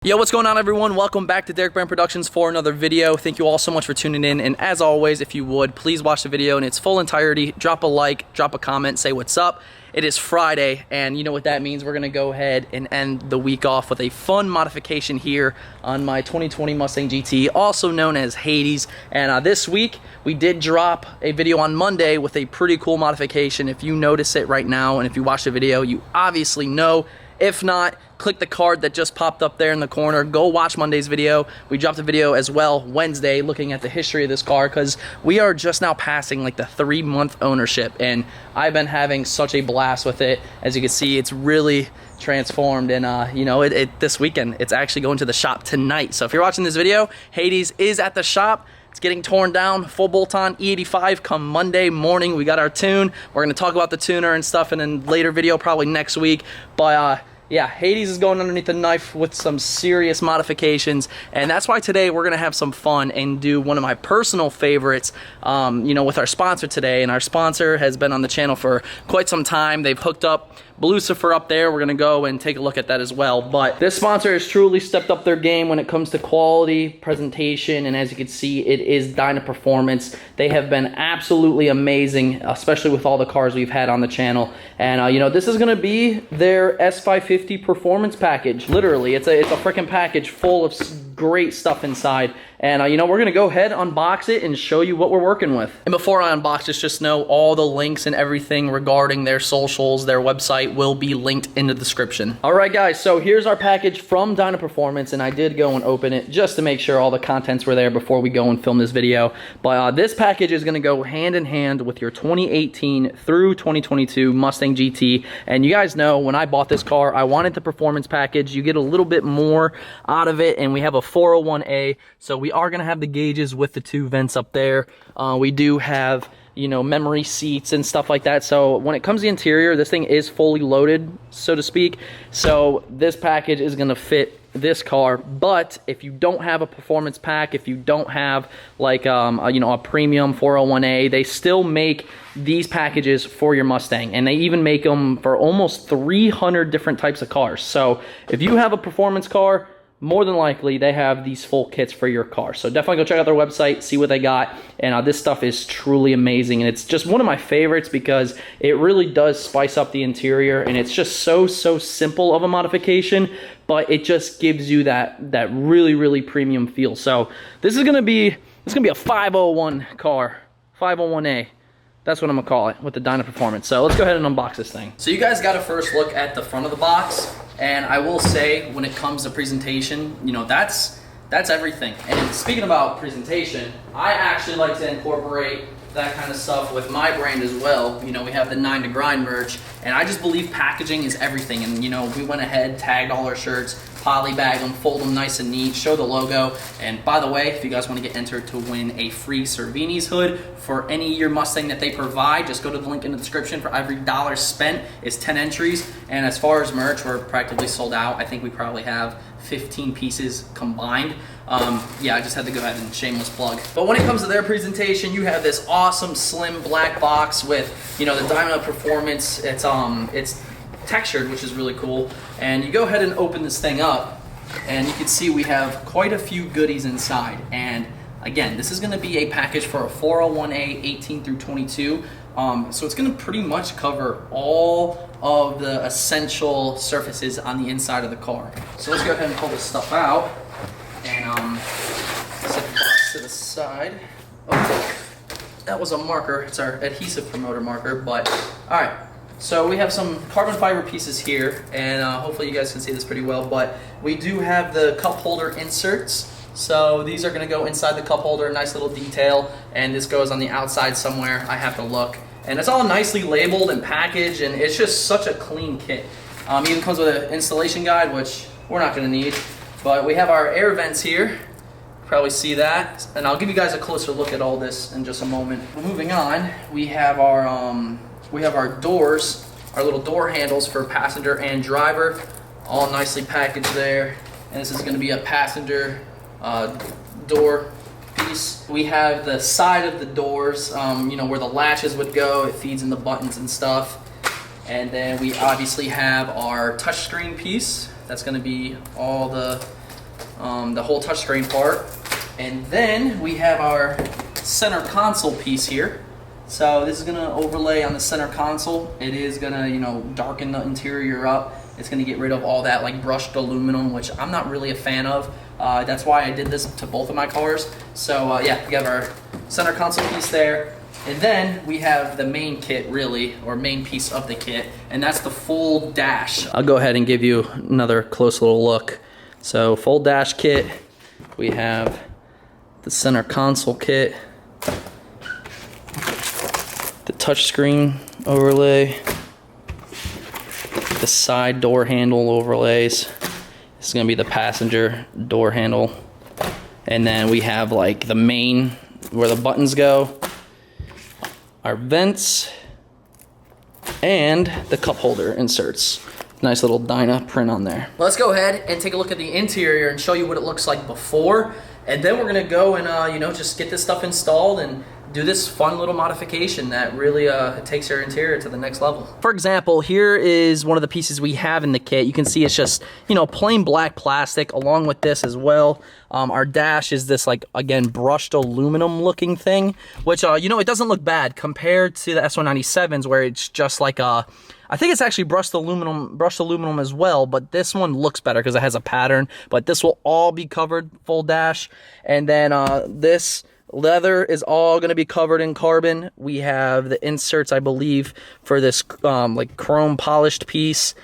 Yo, what's going on, everyone? Welcome back to DerekBaranProductions for another video. Thank you all so much for tuning in, and as always, if you would, please watch the video in its full entirety. Drop a like, drop a comment, say what's up. It is Friday, and you know what that means. We're gonna go ahead and end the week off with a fun modification here on my 2020 Mustang GT, also known as Hades. And this week, we did drop a video on Monday with a pretty cool modification. If you notice it right now, and if you watch the video, you obviously know. If not, click the card that just popped up there in the corner. Go watch Monday's video. We dropped a video as well Wednesday looking at the history of this car because we are just now passing like the 3-month ownership, and I've been having such a blast with it. As you can see, it's really transformed, and you know, this weekend it's actually going to the shop tonight. So if you're watching this video, Hades is at the shop. It's getting torn down, full bolt-on E85 come Monday morning. We got our tune. We're going to talk about the tuner and stuff in a later video, probably next week. But yeah, Hades is going underneath the knife with some serious modifications, and that's why today we're going to have some fun and do one of my personal favorites, you know, with our sponsor today. And our sponsor has been on the channel for quite some time. They've hooked up Lucifer up there. We're going to go and take a look at that as well. But this sponsor has truly stepped up their game when it comes to quality, presentation, and as you can see, it is Dyna Performance. They have been absolutely amazing, especially with all the cars we've had on the channel. And you know, this is going to be their S550 performance package. Literally, it's a freaking package full of great stuff inside. And you know, we're gonna go ahead, unbox it, and show you what we're working with. And before I unbox this, just know all the links and everything regarding their socials, their website will be linked in the description. All right, guys, so here's our package from Dyna Performance, and I did go and open it just to make sure all the contents were there before we go and film this video. But this package is gonna go hand in hand with your 2018 through 2022 Mustang GT. And you guys know, when I bought this car, I wanted the performance package. You get a little bit more out of it, and we have a 401A, so we are going to have the gauges with the 2 vents up there. We do have, you know, memory seats and stuff like that. So when it comes to the interior, this thing is fully loaded, so to speak. So this package is going to fit this car. But if you don't have a performance pack, if you don't have like you know, a premium 401A, they still make these packages for your Mustang, and they even make them for almost 300 different types of cars. So if you have a performance car, more than likely they have these full kits for your car. So definitely go check out their website, see what they got. And this stuff is truly amazing, and it's just one of my favorites because it really does spice up the interior, and it's just so simple of a modification, but it just gives you that really premium feel. So this is gonna be a 501 car, 501A. That's what I'm gonna call it with the Dyna Performance. So let's go ahead and unbox this thing. So you guys got to first look at the front of the box, and I will say, when it comes to presentation, you know, that's everything. And speaking about presentation, I actually like to incorporate that kind of stuff with my brand as well. You know, we have the 9 to Grind merch, and I just believe packaging is everything. And you know, we went ahead, tagged all our shirts, poly bag them, fold them nice and neat, show the logo. And by the way, if you guys want to get entered to win a free Cervini's hood for any year Mustang that they provide, just go to the link in the description. For every $1 spent is 10 entries. And as far as merch, we're practically sold out. I think we probably have 15 pieces combined. Yeah, I just had to go ahead and shameless plug. But when it comes to their presentation, you have this awesome slim black box with, you know, the Dyna Performance. It's textured, which is really cool. And you go ahead and open this thing up, and you can see we have quite a few goodies inside. And again, this is going to be a package for a 401A 18 through 22. So it's going to pretty much cover all of the essential surfaces on the inside of the car. So let's go ahead and pull this stuff out and set the box to the side. Oh, that was a marker. It's our adhesive promoter marker. But all right. So we have some carbon fiber pieces here, and hopefully you guys can see this pretty well, but we do have the cup holder inserts. So these are going to go inside the cup holder, nice little detail, and this goes on the outside somewhere. I have to look. And it's all nicely labeled and packaged, and it's just such a clean kit. Even comes with an installation guide, which we're not going to need. But we have our air vents here. Probably see that, and I'll give you guys a closer look at all this in just a moment. Moving on, we have our doors, our little door handles for passenger and driver, all nicely packaged there. And this is going to be a passenger door piece. We have the side of the doors, you know, where the latches would go. It feeds in the buttons and stuff. And then we obviously have our touchscreen piece. That's going to be all the the whole touchscreen part. And then we have our center console piece here. So this is gonna overlay on the center console. It is gonna, you know, darken the interior up. It's gonna get rid of all that like brushed aluminum, which I'm not really a fan of. That's why I did this to both of my cars. So yeah, we have our center console piece there. And then we have the main kit really, or main piece of the kit, and that's the full dash. I'll go ahead and give you another close little look. So full dash kit, we have the center console kit, the touchscreen overlay, the side door handle overlays. This is gonna be the passenger door handle. And then we have like the main, where the buttons go, our vents, and the cup holder inserts. Nice little Dyna print on there. Let's go ahead and take a look at the interior and show you what it looks like before. And then we're gonna go and you know, just get this stuff installed and do this fun little modification that really takes your interior to the next level. For example, here is one of the pieces we have in the kit. You can see it's just, you know, plain black plastic along with this as well. Our dash is this like, again, brushed aluminum looking thing, which, you know, it doesn't look bad compared to the S197s where it's just like I think it's actually brushed aluminum as well, but this one looks better because it has a pattern, but this will all be covered full dash. And then this leather is all going to be covered in carbon. We have the inserts, I believe, for this like chrome polished piece.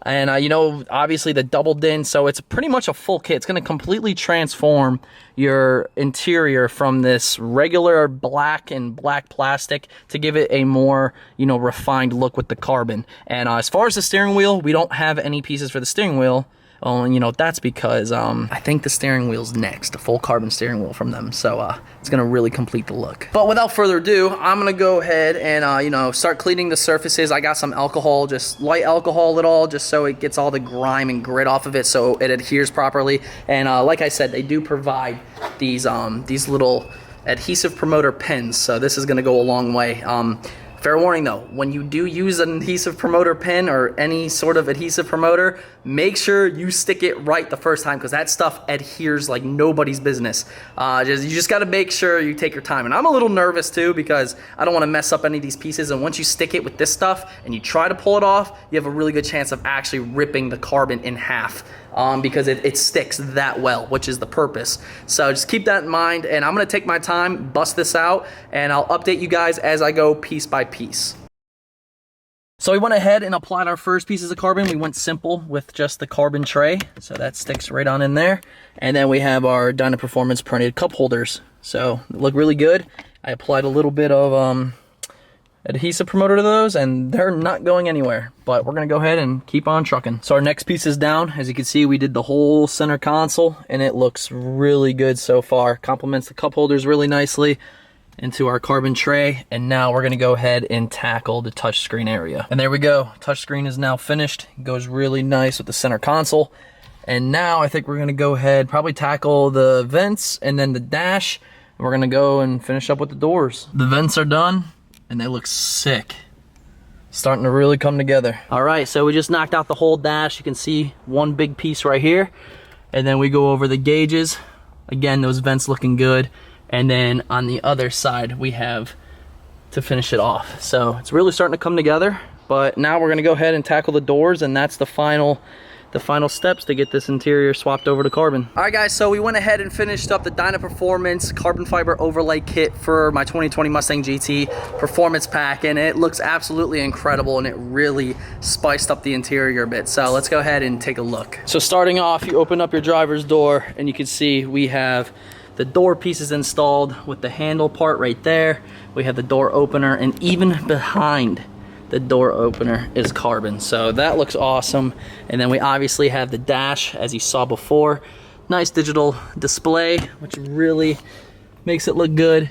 And you know, obviously the double din, so it's pretty much a full kit. It's going to completely transform your interior from this regular black and black plastic to give it a more, you know, refined look with the carbon. And as far as the steering wheel, we don't have any pieces for the steering wheel. Well, and you know, that's because I think the steering wheel's next, a full carbon steering wheel from them. So it's gonna really complete the look. But without further ado, I'm gonna go ahead and you know, start cleaning the surfaces. I got some alcohol, just light alcohol at all, just so it gets all the grime and grit off of it so it adheres properly. And like I said, they do provide these little adhesive promoter pins. So this is gonna go a long way. Fair warning though, when you do use an adhesive promoter pin or any sort of adhesive promoter, make sure you stick it right the first time because that stuff adheres like nobody's business. You just gotta make sure you take your time. And I'm a little nervous too because I don't wanna mess up any of these pieces, and once you stick it with this stuff and you try to pull it off, you have a really good chance of actually ripping the carbon in half. Because it sticks that well, which is the purpose. So just keep that in mind, and I'm gonna take my time, bust this out, and I'll update you guys as I go piece by piece. So we went ahead and applied our first pieces of carbon. We went simple with just the carbon tray, so that sticks right on in there. And then we have our Dyna Performance printed cup holders. So they look really good. I applied a little bit of adhesive promoter to those, and they're not going anywhere, but we're gonna go ahead and keep on trucking. So our next piece is down. As you can see, we did the whole center console and it looks really good so far. Complements the cup holders really nicely into our carbon tray. And now we're gonna go ahead and tackle the touchscreen area. And there we go, touchscreen is now finished. It goes really nice with the center console. And now I think we're gonna go ahead, probably tackle the vents and then the dash. We're gonna go and finish up with the doors. The vents are done, and they look sick. Starting to really come together. All right, so we just knocked out the whole dash. You can see one big piece right here. And then we go over the gauges. Again, those vents looking good. And then on the other side, we have to finish it off. So it's really starting to come together. But now we're gonna go ahead and tackle the doors, and that's the final steps to get this interior swapped over to carbon. All right guys, so we went ahead and finished up the Dyna Performance carbon fiber overlay kit for my 2020 Mustang GT Performance Pack, and it looks absolutely incredible, and it really spiced up the interior a bit. So let's go ahead and take a look. So starting off, you open up your driver's door, and you can see we have the door pieces installed with the handle part right there. We have the door opener, and even behind the door opener is carbon, so that looks awesome. And then we obviously have the dash, as you saw before. Nice digital display, which really makes it look good.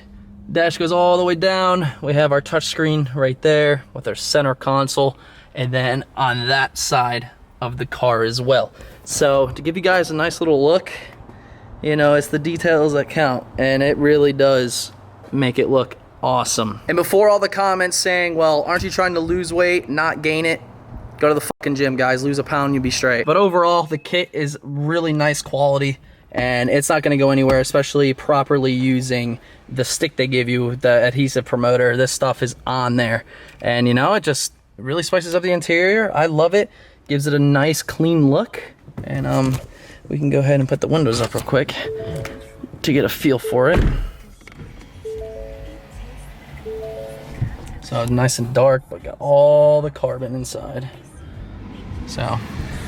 Dash goes all the way down. We have our touchscreen right there with our center console, and then on that side of the car as well. So to give you guys a nice little look, you know, it's the details that count, and it really does make it look awesome. And before all the comments saying, well, aren't you trying to lose weight, not gain it? Go to the fucking gym, guys. Lose a pound, you'll be straight. But overall, the kit is really nice quality, and it's not going to go anywhere, especially properly using the stick they give you, the adhesive promoter. This stuff is on there, and you know, it just really spices up the interior. I love it. Gives it a nice clean look. And we can go ahead and put the windows up real quick to get a feel for it. So nice and dark, but got all the carbon inside. So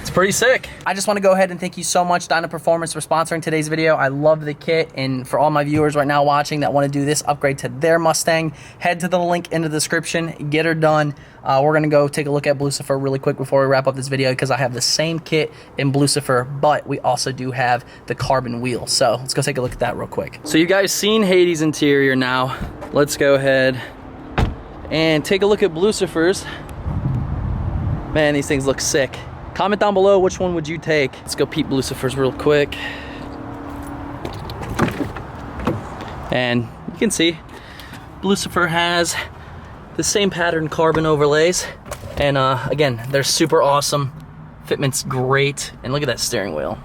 it's pretty sick. I just want to go ahead and thank you so much, Dyna Performance, for sponsoring today's video. I love the kit, and for all my viewers right now watching that want to do this upgrade to their Mustang, head to the link in the description, get her done. We're going to go take a look at Blucifer really quick before we wrap up this video, because I have the same kit in Blucifer, but we also do have the carbon wheel. So let's go take a look at that real quick. So you guys seen Hades interior now. Let's go ahead and take a look at Blucifer's. Man, these things look sick. Comment down below which one would you take. Let's go peep Blucifer's real quick. And you can see Blucifer has the same pattern carbon overlays. And again, they're super awesome. Fitment's great. And look at that steering wheel.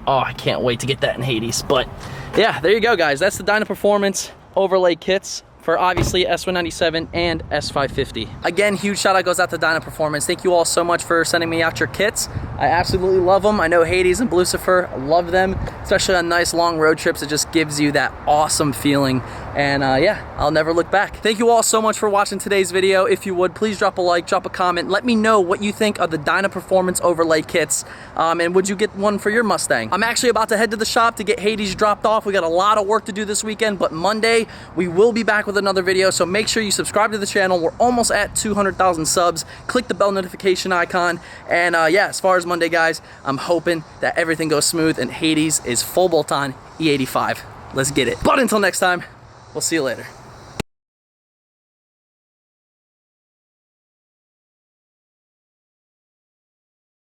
Oh, I can't wait to get that in Hades. But yeah, there you go, guys. That's the Dyna Performance overlay kits for obviously S197 and S550. Again, huge shout out goes out to Dyna Performance. Thank you all so much for sending me out your kits. I absolutely love them. I know Hades and Blucifer, I love them, especially on nice long road trips. It just gives you that awesome feeling. And yeah, I'll never look back. Thank you all so much for watching today's video. If you would, please drop a like, drop a comment. Let me know what you think of the Dyna Performance overlay kits. And would you get one for your Mustang? I'm actually about to head to the shop to get Hades dropped off. We got a lot of work to do this weekend, but Monday we will be back with another video. So make sure you subscribe to the channel. We're almost at 200,000 subs. Click the bell notification icon. And yeah, as far as Monday, guys, I'm hoping that everything goes smooth and Hades is full bolt-on E85. Let's get it. But until next time, we'll see you later.